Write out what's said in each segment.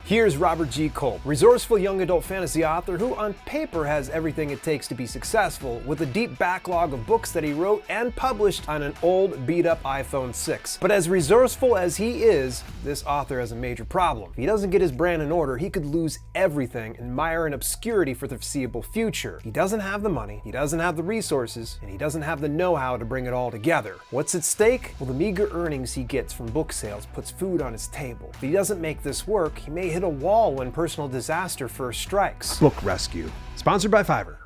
Here's Robert G. Culp, resourceful young adult fantasy author who on paper has everything it takes to be successful, with a deep backlog of books that he wrote and published on an old beat-up iPhone 6. But as resourceful as he is, this author has a major problem. If he doesn't get his brand in order, he could lose everything and mire in obscurity for the foreseeable future. He doesn't have the money, he doesn't have the resources, and he doesn't have the know-how to bring it all together. What's at stake? Well, the meager earnings he gets from book sales puts food on his table. If he doesn't make this work, he may hit a wall when personal disaster first strikes. Book Rescue. Sponsored by Fiverr.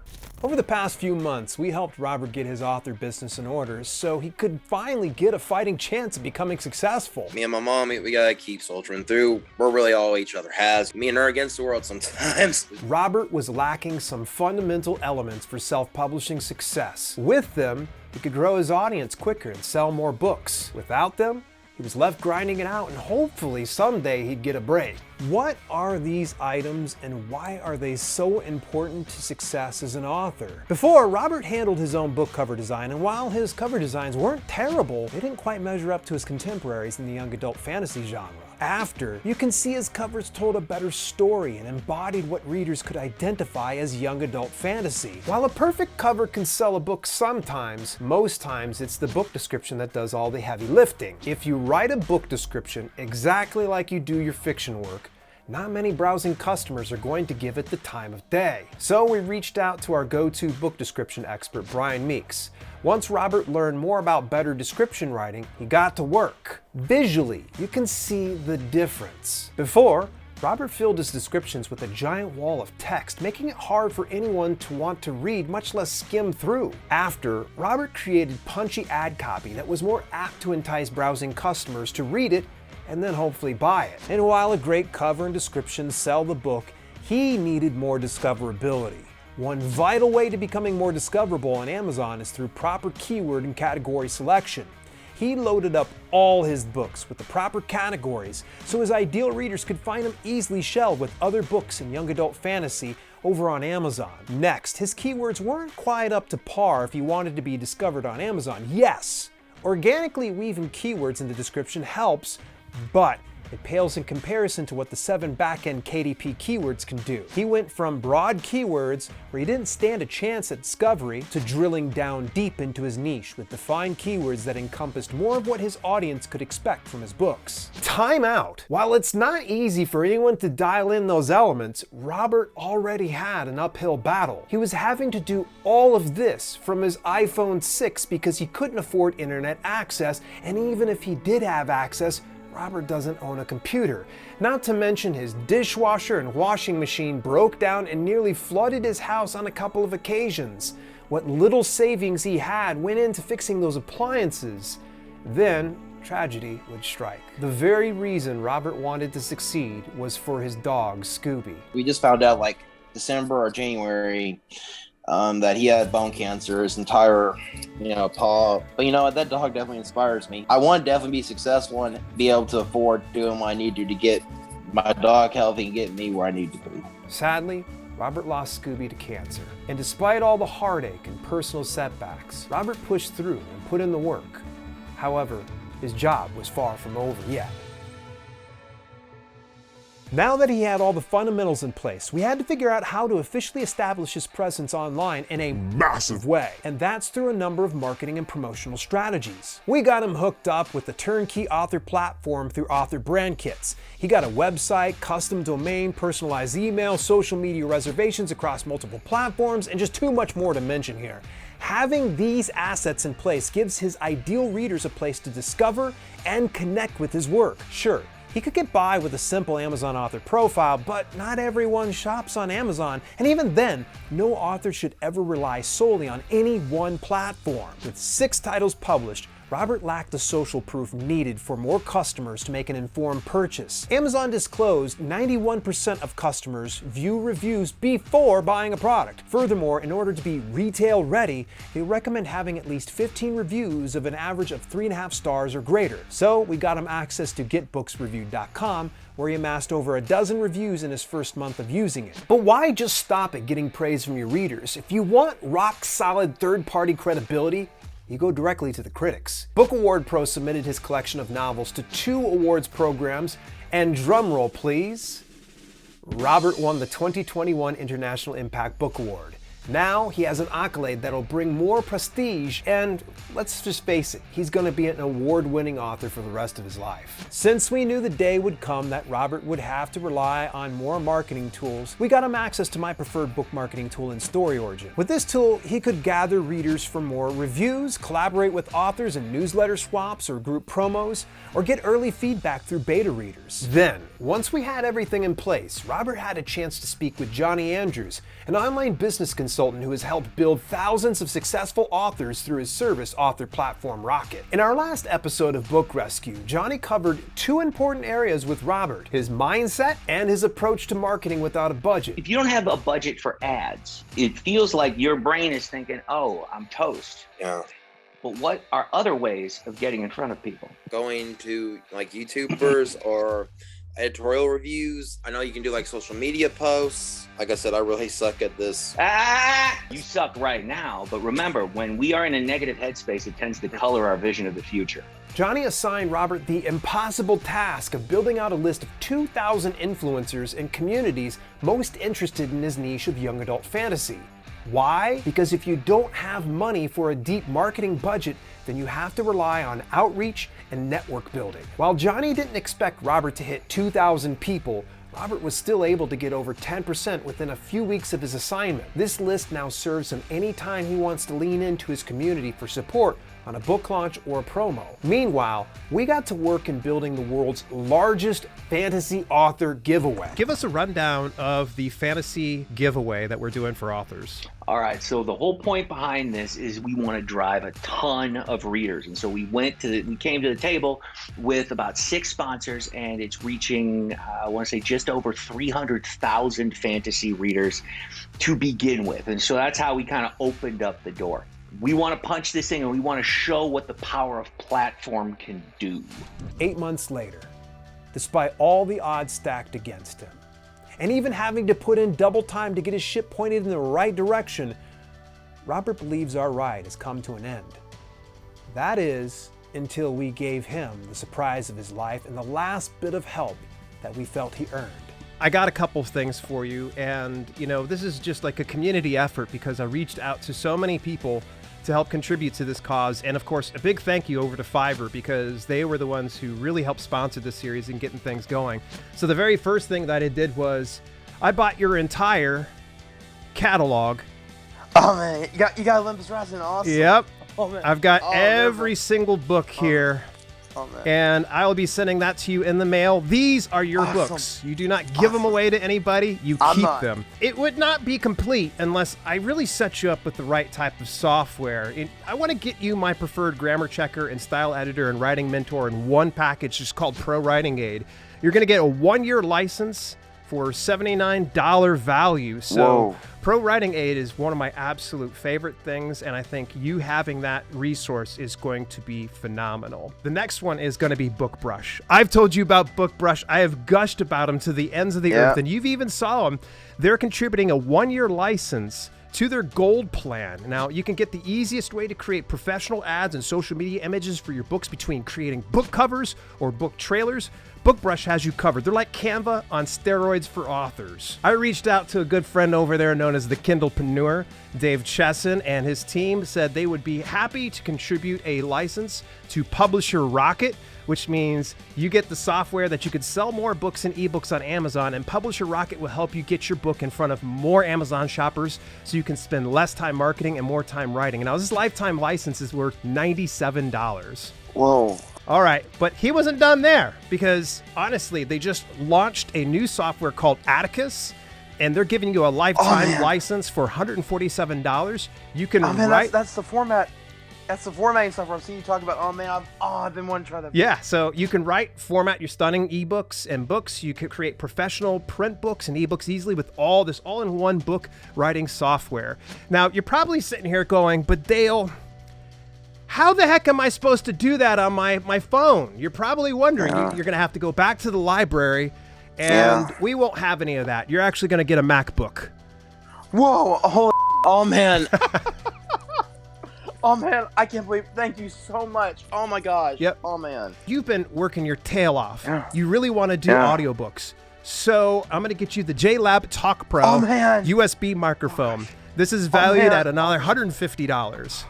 Over the past few months, we helped Robert get his author business in order so he could finally get a fighting chance of becoming successful. Me and my mom, we gotta keep soldiering through. We're really all each other has. Me and her against the world sometimes. Robert was lacking some fundamental elements for self-publishing success. With them, he could grow his audience quicker and sell more books. Without them, he was left grinding it out, and hopefully someday he'd get a break. What are these items and why are they so important to success as an author? Before, Robert handled his own book cover design, and while his cover designs weren't terrible, they didn't quite measure up to his contemporaries in the young adult fantasy genre. After, you can see his covers told a better story and embodied what readers could identify as young adult fantasy. While a perfect cover can sell a book sometimes, most times it's the book description that does all the heavy lifting. If you write a book description exactly like you do your fiction work, not many browsing customers are going to give it the time of day. So we reached out to our go-to book description expert, Brian Meeks. Once Robert learned more about better description writing, he got to work. Visually, you can see the difference. Before, Robert filled his descriptions with a giant wall of text, making it hard for anyone to want to read, much less skim through. After, Robert created punchy ad copy that was more apt to entice browsing customers to read it and then hopefully buy it. And while a great cover and description sell the book, he needed more discoverability. One vital way to becoming more discoverable on Amazon is through proper keyword and category selection. He loaded up all his books with the proper categories so his ideal readers could find them easily shelved with other books in young adult fantasy over on Amazon. Next, his keywords weren't quite up to par if he wanted to be discovered on Amazon. Yes, organically weaving keywords in the description helps, but it pales in comparison to what the 7 back-end KDP keywords can do. He went from broad keywords, where he didn't stand a chance at discovery, to drilling down deep into his niche with defined keywords that encompassed more of what his audience could expect from his books. Time out! While it's not easy for anyone to dial in those elements, Robert already had an uphill battle. He was having to do all of this from his iPhone 6 because he couldn't afford internet access, and even if he did have access, Robert doesn't own a computer. Not to mention his dishwasher and washing machine broke down and nearly flooded his house on a couple of occasions. What little savings he had went into fixing those appliances. Then, tragedy would strike. The very reason Robert wanted to succeed was for his dog, Scooby. We just found out like December or January that he had bone cancer, his entire, paw. But that dog definitely inspires me. I want to definitely be successful and be able to afford doing what I need to get my dog healthy and get me where I need to be. Sadly, Robert lost Scooby to cancer. And despite all the heartache and personal setbacks, Robert pushed through and put in the work. However, his job was far from over yet. Now that he had all the fundamentals in place, we had to figure out how to officially establish his presence online in a massive way. And that's through a number of marketing and promotional strategies. We got him hooked up with the turnkey author platform through Author Brand Kits. He got a website, custom domain, personalized email, social media reservations across multiple platforms, and just too much more to mention here. Having these assets in place gives his ideal readers a place to discover and connect with his work. Sure, he could get by with a simple Amazon author profile, but not everyone shops on Amazon, and even then, no author should ever rely solely on any one platform. With 6 titles published, Robert lacked the social proof needed for more customers to make an informed purchase. Amazon disclosed 91% of customers view reviews before buying a product. Furthermore, in order to be retail ready, they recommend having at least 15 reviews of an average of 3.5 stars or greater. So we got him access to getbooksreviewed.com, where he amassed over a dozen reviews in his first month of using it. But why just stop at getting praise from your readers? If you want rock-solid third-party credibility, you go directly to the critics. Book Award Pro submitted his collection of novels to 2 awards programs, and drumroll please, Robert won the 2021 International Impact Book Award. Now he has an accolade that'll bring more prestige, and let's just face it, he's going to be an award-winning author for the rest of his life. Since we knew the day would come that Robert would have to rely on more marketing tools, we got him access to my preferred book marketing tool in StoryOrigin. With this tool, he could gather readers for more reviews, collaborate with authors in newsletter swaps or group promos, or get early feedback through beta readers. Then, once we had everything in place, Robert had a chance to speak with Johnny Andrews, an online business consultant who has helped build thousands of successful authors through his service author platform Rocket. In our last episode of Book Rescue, Johnny covered two important areas with Robert: his mindset and his approach to marketing without a budget. If you don't have a budget for ads, it feels like your brain is thinking, oh, I'm toast. Yeah. But what are other ways of getting in front of people? Going to like YouTubers or editorial reviews. I know you can do like social media posts. Like I said, I really suck at this. You suck right now, but remember, when we are in a negative headspace, it tends to color our vision of the future. Johnny assigned Robert the impossible task of building out a list of 2,000 influencers and communities most interested in his niche of young adult fantasy. Why? Because if you don't have money for a deep marketing budget, then you have to rely on outreach and network building. While Johnny didn't expect Robert to hit 2,000 people, Robert was still able to get over 10% within a few weeks of his assignment. This list now serves him anytime he wants to lean into his community for support on a book launch or a promo. Meanwhile, we got to work in building the world's largest fantasy author giveaway. Give us a rundown of the fantasy giveaway that we're doing for authors. All right, so the whole point behind this is we want to drive a ton of readers. And so we came to the table with about 6 sponsors, and it's reaching, I want to say just over 300,000 fantasy readers to begin with. And so that's how we kind of opened up the door. We want to punch this thing and we want to show what the power of platform can do. 8 months later, despite all the odds stacked against him, and even having to put in double time to get his ship pointed in the right direction, Robert believes our ride has come to an end. That is, until we gave him the surprise of his life and the last bit of help that we felt he earned. I got a couple of things for you, and this is just like a community effort because I reached out to so many people to help contribute to this cause. And of course, a big thank you over to Fiverr because they were the ones who really helped sponsor this series and getting things going. So the very first thing that I did was I bought your entire catalog. Oh man, you got Olympus Rising, awesome. Yep. Oh man. I've got every single book here. Oh man. And I will be sending that to you in the mail. These are your books. You do not give them away to anybody. You keep them. It would not be complete unless I really set you up with the right type of software. I want to get you my preferred grammar checker and style editor and writing mentor in one package just called Pro Writing Aid. You're going to get a 1-year license for $79 value. So Whoa. Pro Writing Aid is one of my absolute favorite things, and I think you having that resource is going to be phenomenal. The next one is going to be BookBrush. I've told you about BookBrush. I have gushed about them to the ends of the earth, and you've even saw them. They're contributing a 1-year license to their gold plan. Now, you can get the easiest way to create professional ads and social media images for your books between creating book covers or book trailers. BookBrush has you covered. They're like Canva on steroids for authors. I reached out to a good friend over there known as the Kindlepreneur, Dave Chesson, and his team said they would be happy to contribute a license to Publisher Rocket, which means you get the software that you could sell more books and ebooks on Amazon, and Publisher Rocket will help you get your book in front of more Amazon shoppers so you can spend less time marketing and more time writing. Now, this lifetime license is worth $97. Whoa. All right, but he wasn't done there because honestly, they just launched a new software called Atticus, and they're giving you a lifetime license for $147. You can write. That's the format. That's the formatting software I've seen you talk about. Oh man, I've been wanting to try that. Yeah, so you can format your stunning ebooks and books. You can create professional print books and ebooks easily with all this all-in-one book writing software. Now, you're probably sitting here going, but Dale, how the heck am I supposed to do that on my phone? You're probably wondering. You're going to have to go back to the library, and we won't have any of that. You're actually going to get a MacBook. Whoa, oh man. Oh man, I can't believe. Thank you so much. Oh my gosh. Yep. Oh man. You've been working your tail off. You really want to do audiobooks. So I'm going to get you the JLab Talk Pro Oh, man. USB microphone. This is valued man. at another $150.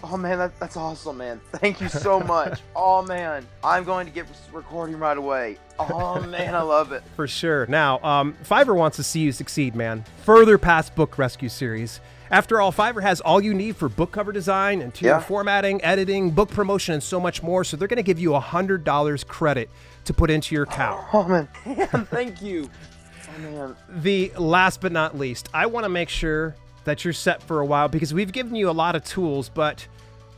Oh man, that's awesome, man. Thank you so much. Oh man, I'm going to get recording right away. Oh man, I love it. For sure. Now, Fiverr wants to see you succeed, man. Further past Book Rescue series. After all, Fiverr has all you need for book cover design, interior formatting, editing, book promotion, and so much more. So they're going to give you $100 credit to put into your account. Oh man, thank you. Oh man. The last but not least, I want to make sure that you're set for a while because we've given you a lot of tools, but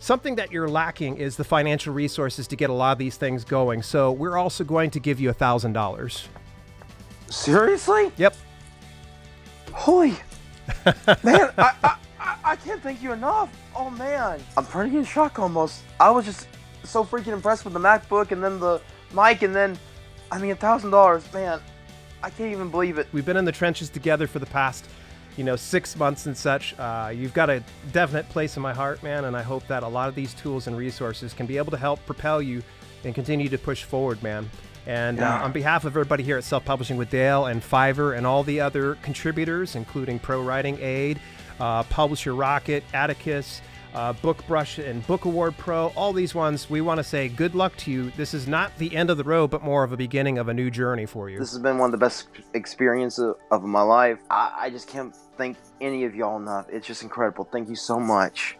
something that you're lacking is the financial resources to get a lot of these things going. So we're also going to give you $1,000. Seriously? Yep. Holy man, I can't thank you enough. Oh man, I'm pretty in shock almost. I was just so freaking impressed with the MacBook and then the mic and then, I mean, $1,000, man. I can't even believe it. We've been in the trenches together for the past 6 months and such. You've got a definite place in my heart, man, and I hope that a lot of these tools and resources can be able to help propel you and continue to push forward, man. And on behalf of everybody here at Self-Publishing with Dale and Fiverr and all the other contributors, including Pro Writing Aid, Publisher Rocket, Atticus, BookBrush and Book Award Pro, all these ones, we want to say good luck to you. This is not the end of the road, but more of a beginning of a new journey for you. This has been one of the best experiences of my life. I just can't thank any of y'all enough. It's just incredible. Thank you so much.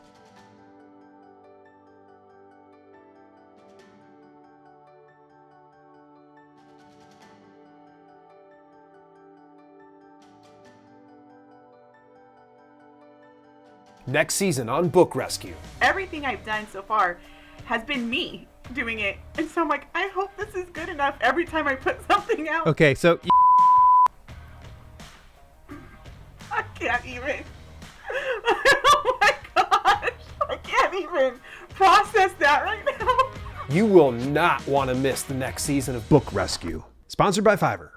Next season on Book Rescue. Everything I've done so far has been me doing it. And so I'm like, I hope this is good enough every time I put something out. Okay, so I can't even. Oh my gosh. I can't even process that right now. You will not want to miss the next season of Book Rescue. Sponsored by Fiverr.